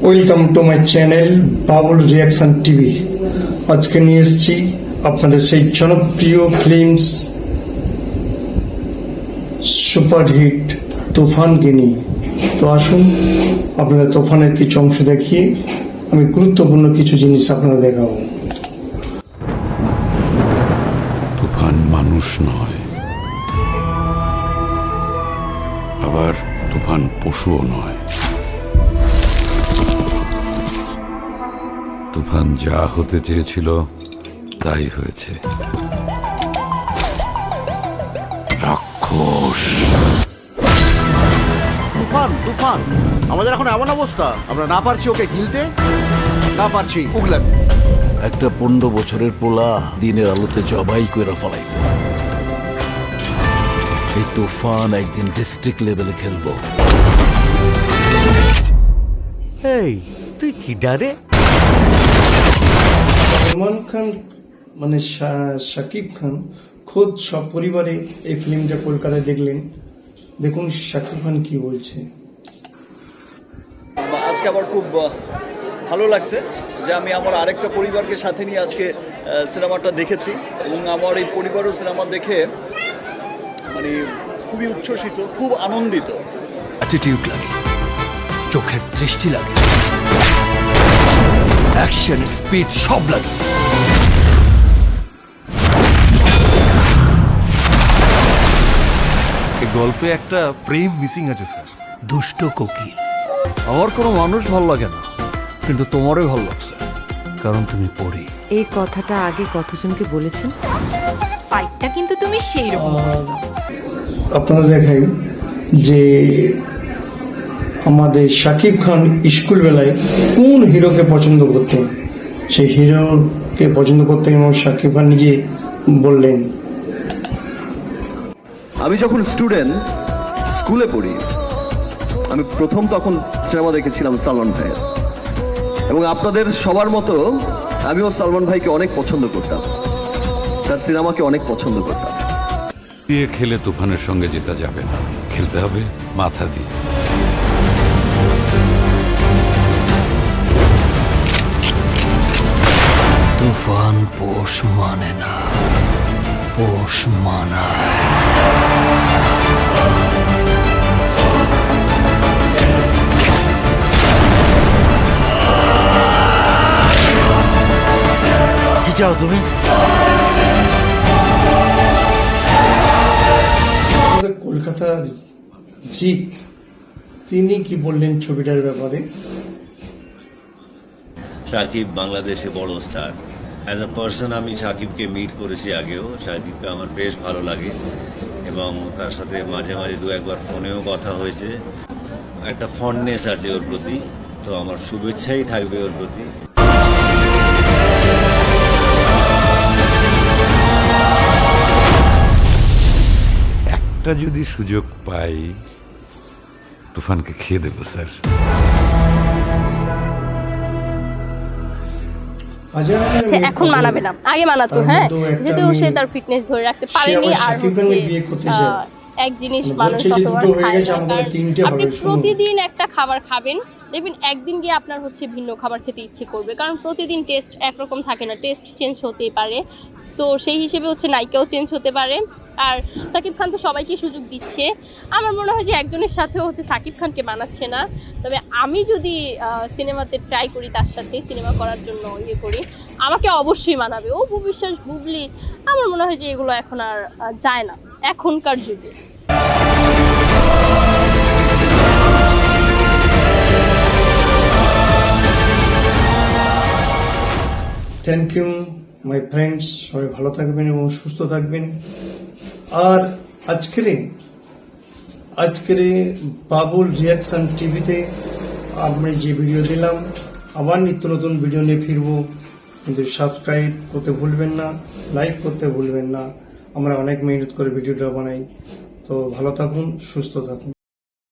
Welcome to my channel Babul reaction TV. আজকে নিয়ে এসেছি আপনাদের সেই জনপ্রিয় ফিল্মস সুপারহিট তুফানকে নিয়ে। তো আসুন আপনাদের তুফানের কিছু অংশ দেখিয়ে আমি গুরুত্বপূর্ণ কিছু জিনিস আপনাদের দেখাবো। তুফান মানুষ নয়, আবার তুফান পশুও নয়। তুফান যা হতে চেয়েছিল তাই হয়েছে, রাক্ষস। তুফান তুফান আমাদের এখন এমন অবস্থা, আমরা না পারছি ওকে গিলতে, না পারছি উগলাম। একটা 15 বছরের পোলা দিনের আলোতে জবাই করে ফলাইছে। এই তুফান একদিন ডিস্ট্রিক্ট লেভেলে খেলবো। এই তুই কি ডারে? সলমান খান মানে শাকিব খান খোদ সব পরিবারে এই ফিল্মটা কলকাতায় দেখলেন। দেখুন শাকিব খান কি বলছে। আজকে আমার খুব ভালো লাগছে যে আমি আমার আরেকটা পরিবারকে সাথে নিয়ে আজকে সিনেমাটা দেখেছি এবং আমার এই পরিবারও সিনেমা দেখে মানে খুবই উচ্ছ্বসিত, খুব আনন্দিত। অ্যাটিটিউড লাগে, চোখের দৃষ্টি লাগে, অ্যাকশন স্পিড সব লাগে। এই গল্পে একটা প্রেম মিসিং আছে স্যার। দুষ্ট কোকিল। আমার কোনো মানুষ ভালো লাগে না, কিন্তু তোমারই ভালো লাগছে, কারণ তুমি পড়ি। এই কথাটা আগে কতজনকে বলেছেন? ফাইটটা কিন্তু তুমি সেই রকম করছো। আপনারা দেখাই যে আমাদের শাকিব খান স্কুল বেলায় কোন হিরোকে পছন্দ করতেন, সেই হিরোকে পছন্দ করতেন এবং শাকিব খান নিজে বললেন। আমি যখন স্টুডেন্ট স্কুলে পড়ি, আমি প্রথম তখন সিনেমা দেখেছিলাম সালমান ভাইয়ের, এবং আপনাদের সবার মতো আমিও সালমান ভাইকে অনেক পছন্দ করতাম, তার সিনেমাকে অনেক পছন্দ করতাম। দিয়ে খেলে তুফানের সঙ্গে জেতা যাবে না, খেলতে হবে মাথা দিয়ে। তুফান পোষ মানে না, পোষ মানায়। কি চাও তুমি? আমাদের কলকাতার জিৎ তিনি কি বললেন ছবিটার ব্যাপারে। শাকিব বাংলাদেশে বড় স্টার। অ্যাজ আ পার্সন আমি শাকিবকে মিট করেছি আগেও। শাকিবকে আমার বেশ ভালো লাগে এবং তার সাথে মাঝে মাঝে দু একবার ফোনেও কথা হয়েছে। একটা ফন্ডনেস আছে ওর প্রতি, তো আমার শুভেচ্ছাই থাকবে ওর প্রতি। একটা যদি সুযোগ পাই তুফানকে খেয়ে দেবো স্যার। আচ্ছা, এখন মানাবে না, আগে মানাতো। হ্যাঁ, যেহেতু সে তার ফিটনেস ধরে রাখতে পারেনি। আর এক জিনিস মানুষ যতবার খায় না, আপনি প্রতিদিন একটা খাবার খাবেন, দেখবেন একদিন গিয়ে আপনার ভিন্ন খাবার খেতে ইচ্ছে করবে, কারণ প্রতিদিন টেস্ট একরকম থাকে না, টেস্ট চেঞ্জ হতেই পারে। সো সেই হিসেবে নায়িকাও চেঞ্জ হতে পারে। আর সাকিব খান তো সবাইকে সুযোগ দিচ্ছে। আমার মনে হয় যে একজনের সাথেও সাকিব খানকে মানাচ্ছে না। তবে আমি যদি সিনেমাতে ট্রাই করি, তার সাথে সিনেমা করার জন্য করি, আমাকে অবশ্যই মানাবে। ও বিশ্বাস, বুবলি, আমার মনে হয় যে এগুলো এখন আর যায় না এখনকার যুগে। থ্যাংক ইউ মাই ফ্রেন্ডস, সবাই ভালো থাকবেন এবং সুস্থ থাকবেন। আর আজকের বাবুল রিয়াকশন টিভিতে আমি যে ভিডিও দিলাম, আবার নিত্য নতুন ভিডিও নিয়ে ফিরবো, কিন্তু সাবস্ক্রাইব করতে ভুলবেন না, লাইক করতে ভুলবেন না। আমরা অনেক মেহনত করে ভিডিওটা বানাই। তো ভালো থাকুন, সুস্থ থাকুন।